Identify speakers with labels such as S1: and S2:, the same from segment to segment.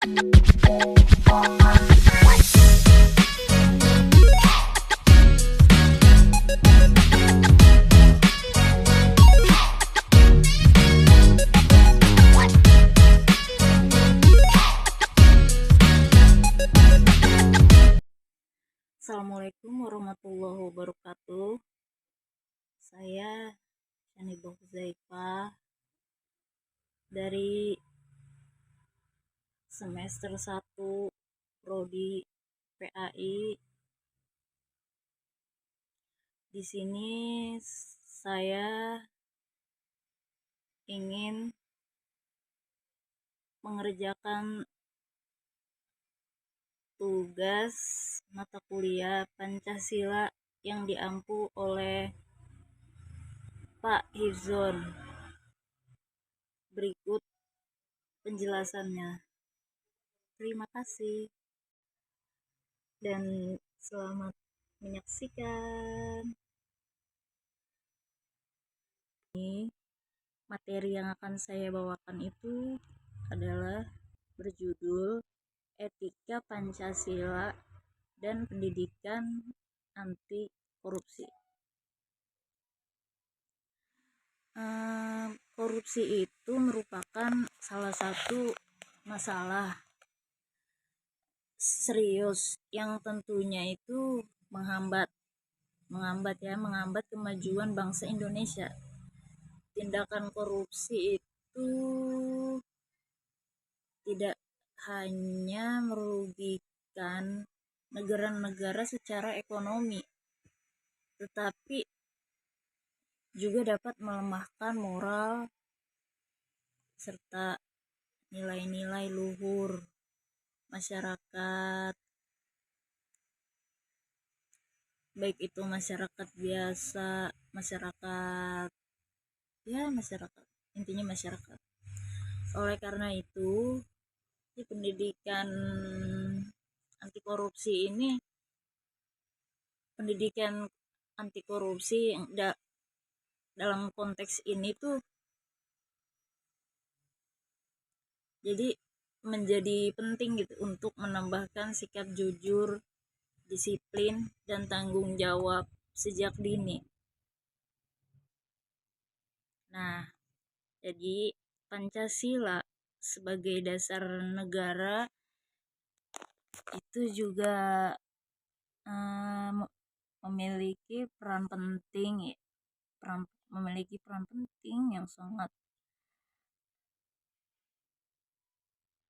S1: Assalamualaikum warahmatullahi wabarakatuh. Saya Shanibah Huzaifah dari semester 1 Prodi PAI. Di sini saya ingin mengerjakan tugas mata kuliah Pancasila yang diampu oleh Pak Hifzon. Berikut penjelasannya. Terima kasih dan selamat menyaksikan. Materi yang akan saya bawakan itu adalah berjudul Etika Pancasila dan Pendidikan Anti Korupsi. Korupsi itu merupakan salah satu masalah serius yang tentunya itu menghambat kemajuan bangsa Indonesia. Tindakan korupsi itu tidak hanya merugikan negara-negara secara ekonomi, tetapi juga dapat melemahkan moral serta nilai-nilai luhur masyarakat, baik itu masyarakat biasa, masyarakat intinya masyarakat. Oleh karena itu, di pendidikan anti korupsi dalam konteks ini tuh jadi menjadi penting gitu untuk menambahkan sikap jujur, disiplin, dan tanggung jawab sejak dini. Nah, jadi Pancasila sebagai dasar negara itu juga memiliki peran penting yang sangat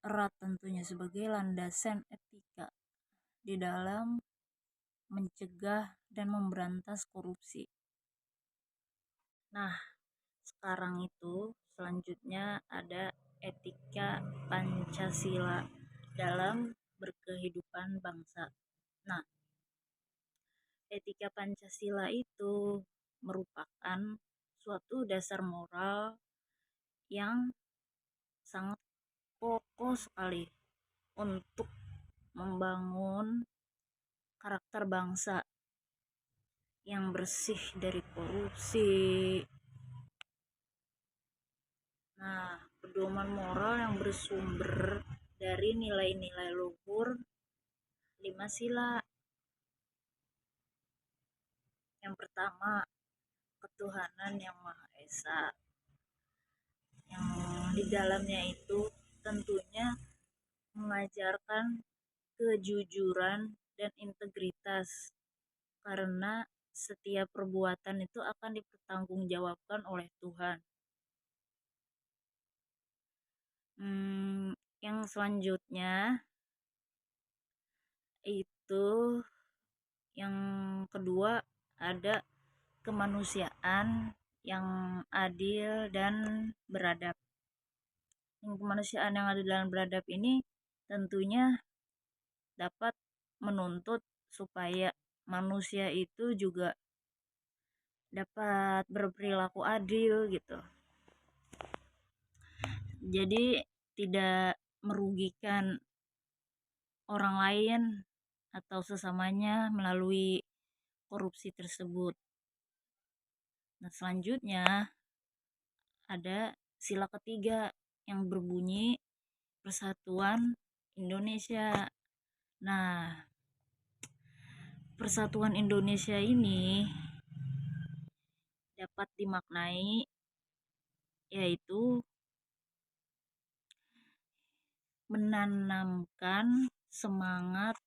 S1: erat tentunya sebagai landasan etika di dalam mencegah dan memberantas korupsi. Nah, sekarang itu selanjutnya ada etika Pancasila dalam berkehidupan bangsa. Nah, etika Pancasila itu merupakan suatu dasar moral yang sangat kokoh sekali untuk membangun karakter bangsa yang bersih dari korupsi. Nah, pedoman moral yang bersumber dari nilai-nilai luhur 5 sila. Yang pertama, ketuhanan yang Maha Esa, yang di dalamnya itu tentunya mengajarkan kejujuran dan integritas, karena setiap perbuatan itu akan dipertanggungjawabkan oleh Tuhan. Yang selanjutnya itu yang kedua ada kemanusiaan yang adil dan beradab. Yang kemanusiaan yang adil dan beradab ini tentunya dapat menuntut supaya manusia itu juga dapat berperilaku adil gitu. Jadi tidak merugikan orang lain atau sesamanya melalui korupsi tersebut. Nah, selanjutnya ada sila ketiga yang berbunyi persatuan, Indonesia. Nah, persatuan Indonesia ini dapat dimaknai yaitu menanamkan semangat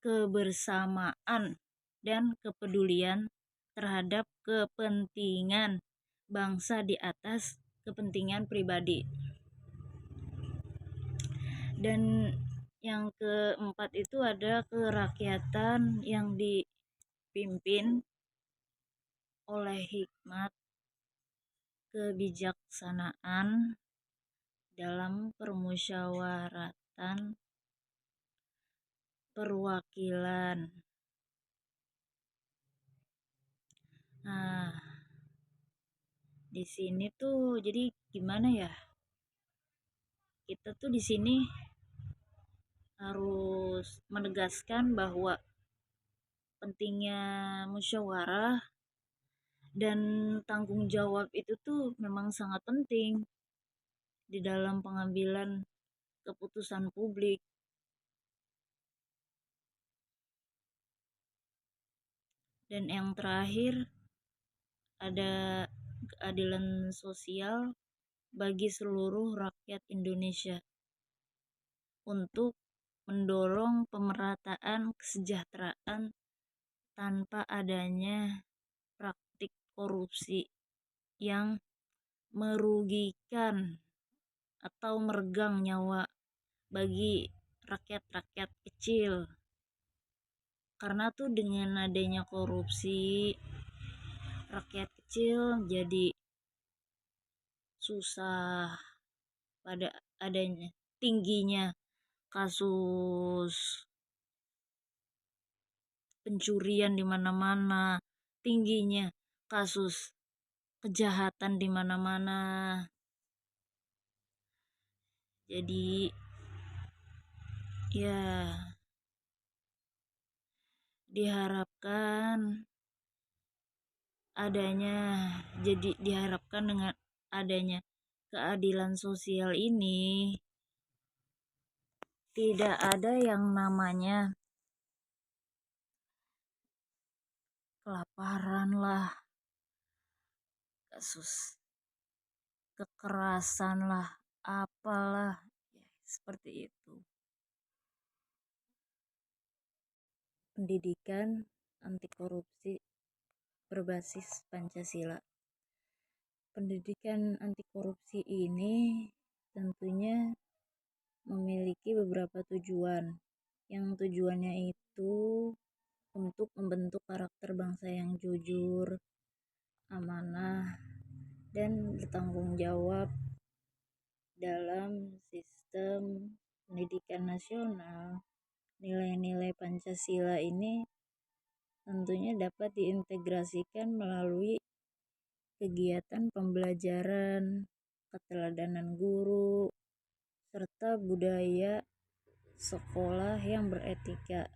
S1: kebersamaan dan kepedulian terhadap kepentingan bangsa di atas kepentingan pribadi. Dan yang keempat itu ada kerakyatan yang dipimpin oleh hikmat kebijaksanaan dalam permusyawaratan perwakilan. Nah, di sini tuh jadi gimana ya? Kita tuh di sini harus menegaskan bahwa pentingnya musyawarah dan tanggung jawab itu tuh memang sangat penting di dalam pengambilan keputusan publik. Dan yang terakhir ada keadilan sosial bagi seluruh rakyat Indonesia untuk mendorong pemerataan kesejahteraan tanpa adanya praktik korupsi yang merugikan atau meregang nyawa bagi rakyat-rakyat kecil. Karena tuh dengan adanya korupsi, rakyat kecil jadi susah pada adanya tingginya kasus pencurian di mana-mana, tingginya kasus kejahatan di mana-mana. Jadi ya diharapkan dengan adanya keadilan sosial ini tidak ada yang namanya kelaparan lah, kasus kekerasan lah, apalah ya, seperti itu. Pendidikan anti korupsi berbasis Pancasila. Pendidikan anti korupsi ini tentunya memiliki beberapa tujuan. Yang tujuannya itu untuk membentuk karakter bangsa yang jujur, amanah, dan bertanggung jawab dalam sistem pendidikan nasional. Nilai-nilai Pancasila ini tentunya dapat diintegrasikan melalui kegiatan pembelajaran, keteladanan guru, serta budaya sekolah yang beretika.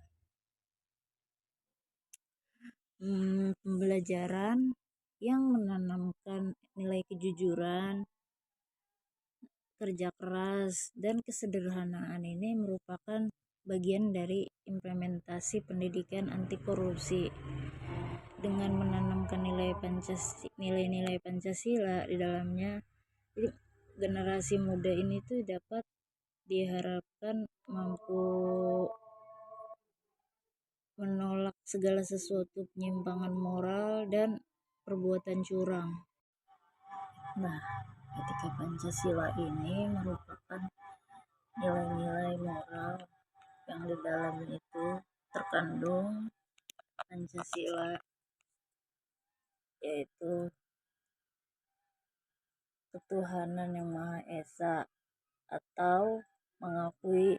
S1: Pembelajaran yang menanamkan nilai kejujuran, kerja keras, dan kesederhanaan ini merupakan bagian dari implementasi pendidikan anti korupsi. Dengan menanamkan nilai-nilai Pancasila di dalamnya, jadi generasi muda ini tuh dapat diharapkan mampu menolak segala sesuatu penyimpangan moral dan perbuatan curang. Nah, etika Pancasila ini merupakan nilai-nilai moral yang di dalamnya itu terkandung Pancasila, yaitu ketuhanan yang Maha Esa, atau mengakui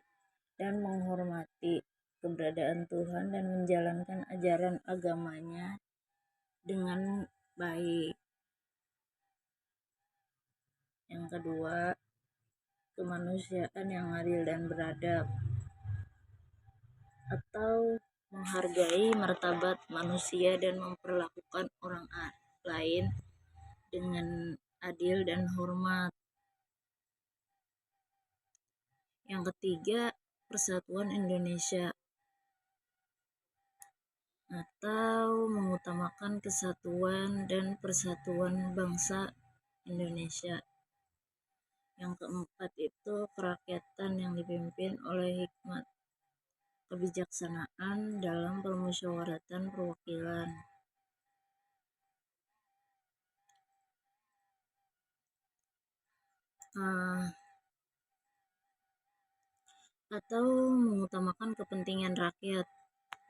S1: dan menghormati keberadaan Tuhan dan menjalankan ajaran agamanya dengan baik. Yang kedua, kemanusiaan yang adil dan beradab, atau menghargai martabat manusia dan memperlakukan orang lain dengan adil dan hormat. Yang ketiga, persatuan Indonesia atau mengutamakan kesatuan dan persatuan bangsa Indonesia. Yang keempat itu kerakyatan yang dipimpin oleh hikmat kebijaksanaan dalam permusyawaratan perwakilan. Atau mengutamakan kepentingan rakyat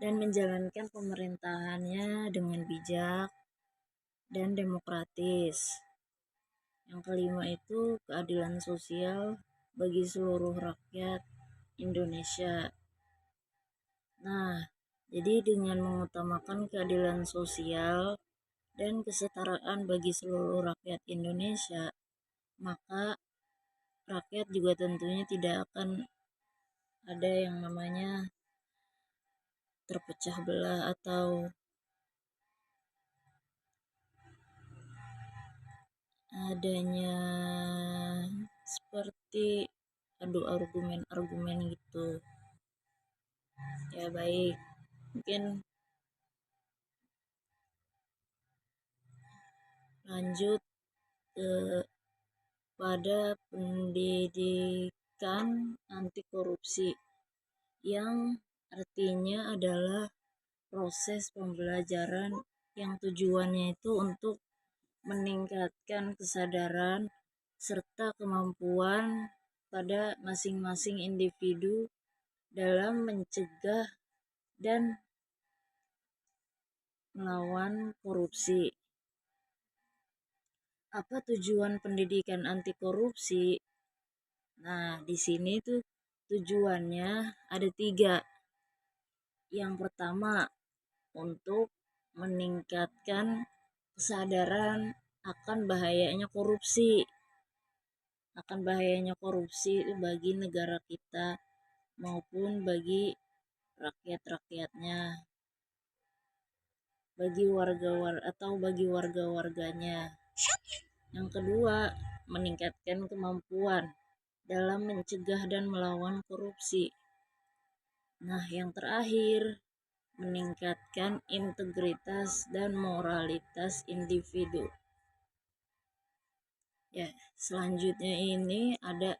S1: dan menjalankan pemerintahannya dengan bijak dan demokratis. Yang kelima itu keadilan sosial bagi seluruh rakyat Indonesia. Nah, jadi dengan mengutamakan keadilan sosial dan kesetaraan bagi seluruh rakyat Indonesia, maka rakyat juga tentunya tidak akan ada yang namanya terpecah belah atau adanya seperti adu argumen gitu. Ya baik, mungkin lanjut pada pendidikan anti korupsi, yang artinya adalah proses pembelajaran yang tujuannya itu untuk meningkatkan kesadaran serta kemampuan pada masing-masing individu dalam mencegah dan melawan korupsi. Apa tujuan pendidikan anti korupsi? Nah, di sini tuh tujuannya ada 3. Yang pertama, untuk meningkatkan kesadaran akan bahayanya korupsi. Bagi negara kita maupun bagi rakyat-rakyatnya, bagi warga-warganya. Yang kedua, meningkatkan kemampuan dalam mencegah dan melawan korupsi. Nah, yang terakhir, meningkatkan integritas dan moralitas individu. Ya, selanjutnya ini ada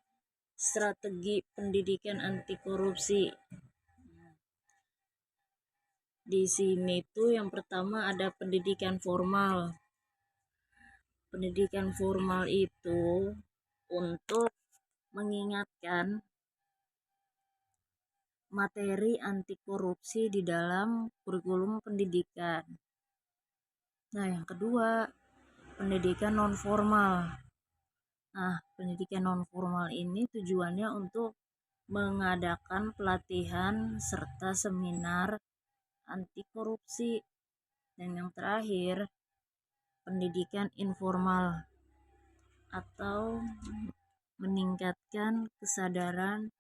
S1: strategi pendidikan anti korupsi. Di sini tuh yang pertama ada pendidikan formal. Pendidikan formal itu untuk mengingatkan materi anti korupsi di dalam kurikulum pendidikan. Nah, yang kedua, pendidikan non formal. Nah, pendidikan non formal ini tujuannya untuk mengadakan pelatihan serta seminar anti korupsi. Dan yang terakhir, pendidikan informal atau meningkatkan kesadaran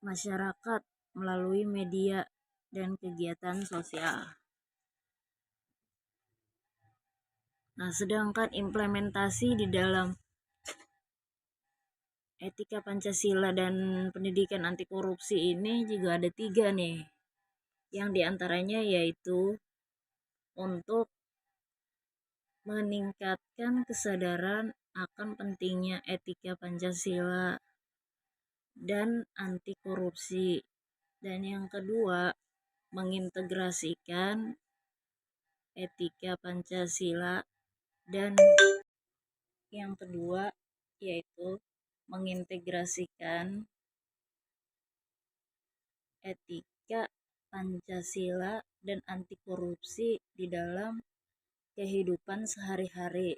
S1: masyarakat melalui media dan kegiatan sosial. Nah, sedangkan implementasi di dalam etika Pancasila dan pendidikan anti korupsi ini juga ada 3 nih. Yang diantaranya yaitu untuk meningkatkan kesadaran akan pentingnya etika Pancasila dan anti korupsi. Dan yang kedua, mengintegrasikan etika Pancasila, dan yang kedua yaitu mengintegrasikan etika Pancasila dan anti korupsi di dalam kehidupan sehari-hari.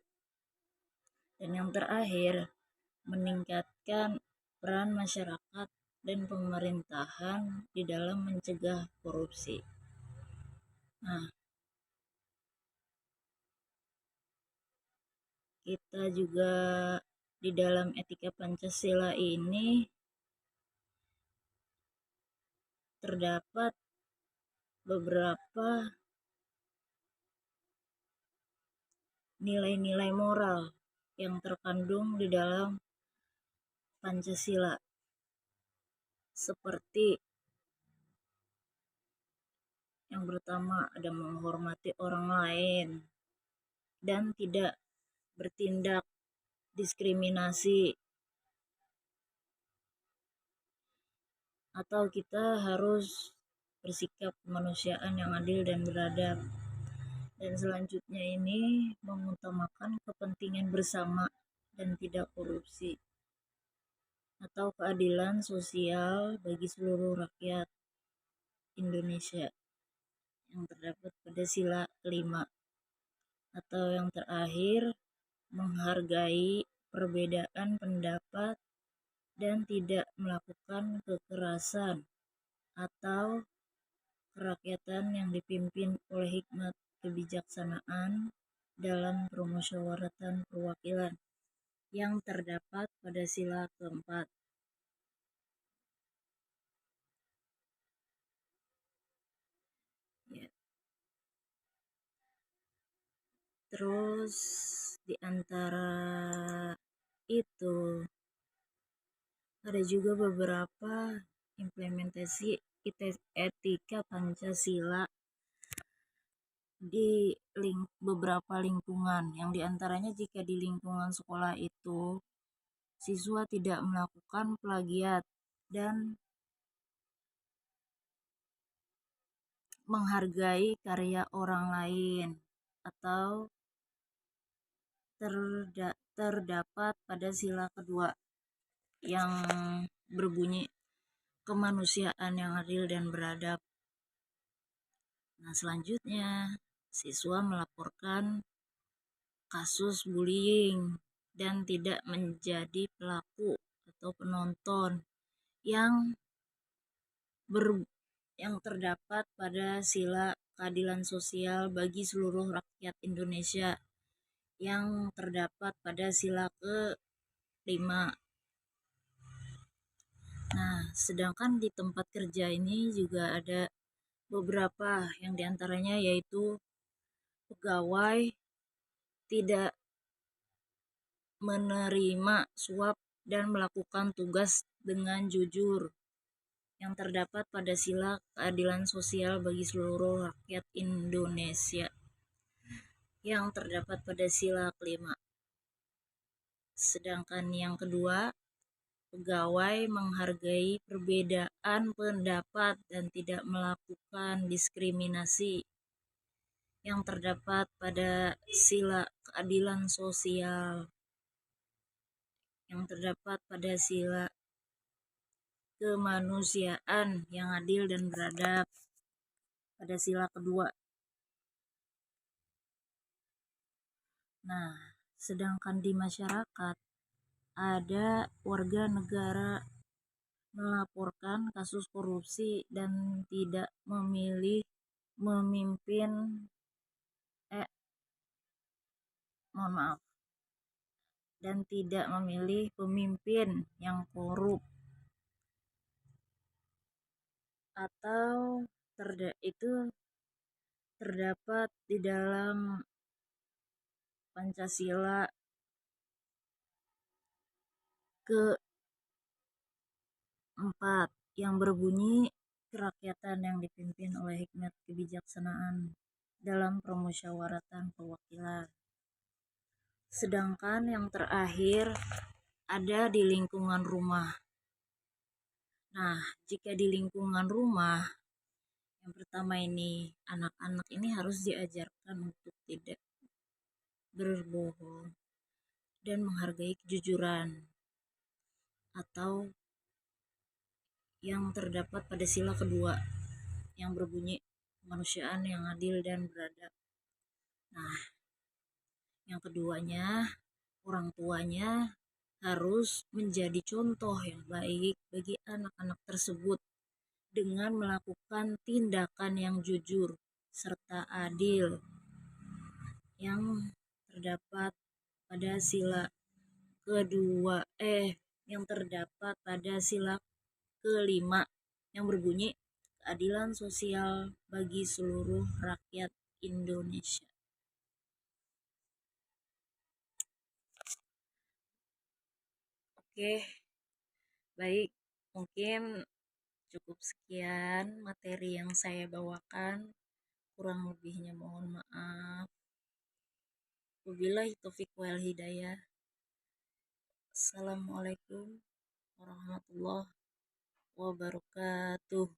S1: Dan yang terakhir, meningkatkan peran masyarakat dan pemerintahan di dalam mencegah korupsi. Nah, kita juga di dalam etika Pancasila ini terdapat beberapa nilai-nilai moral yang terkandung di dalam Pancasila. seperti yang pertama ada menghormati orang lain dan tidak bertindak diskriminasi, atau kita harus bersikap kemanusiaan yang adil dan beradab. Dan selanjutnya ini mengutamakan kepentingan bersama dan tidak korupsi, atau keadilan sosial bagi seluruh rakyat Indonesia yang terdapat pada sila kelima. Atau yang terakhir, menghargai perbedaan pendapat dan tidak melakukan kekerasan atau kerakyatan yang dipimpin oleh hikmat kebijaksanaan dalam permusyawaratan perwakilan yang terdapat pada sila keempat. Ya. Terus di antara itu ada juga beberapa implementasi etika Pancasila di beberapa lingkungan, yang diantaranya jika di lingkungan sekolah itu siswa tidak melakukan plagiat dan menghargai karya orang lain, atau terdapat pada sila kedua yang berbunyi kemanusiaan yang adil dan beradab. Nah, selanjutnya siswa melaporkan kasus bullying dan tidak menjadi pelaku atau penonton yang yang terdapat pada sila keadilan sosial bagi seluruh rakyat Indonesia yang terdapat pada sila ke-5. Nah, sedangkan di tempat kerja ini juga ada beberapa, yang diantaranya yaitu pegawai tidak menerima suap dan melakukan tugas dengan jujur yang terdapat pada sila keadilan sosial bagi seluruh rakyat Indonesia yang terdapat pada sila kelima. Sedangkan yang kedua, pegawai menghargai perbedaan pendapat dan tidak melakukan diskriminasi yang terdapat pada sila keadilan sosial yang terdapat pada sila kemanusiaan yang adil dan beradab pada sila kedua. Nah, sedangkan di masyarakat ada warga negara melaporkan kasus korupsi dan tidak memilih memimpin mohon maaf dan tidak memilih pemimpin yang korup atau itu terdapat di dalam Pancasila ke-4 yang berbunyi kerakyatan yang dipimpin oleh hikmat kebijaksanaan dalam permusyawaratan perwakilan. Sedangkan yang terakhir ada di lingkungan rumah. Nah, jika di lingkungan rumah, yang pertama ini anak-anak ini harus diajarkan untuk tidak berbohong dan menghargai kejujuran, atau yang terdapat pada sila kedua yang berbunyi kemanusiaan yang adil dan beradab. Nah, yang keduanya, orang tuanya harus menjadi contoh yang baik bagi anak-anak tersebut dengan melakukan tindakan yang jujur serta adil yang terdapat pada sila kedua yang terdapat pada sila kelima yang berbunyi keadilan sosial bagi seluruh rakyat Indonesia. Oke, baik, mungkin Cukup sekian materi yang saya bawakan, kurang lebihnya mohon maaf. Wabillahi taufiq wal hidayah. Assalamualaikum warahmatullahi wabarakatuh.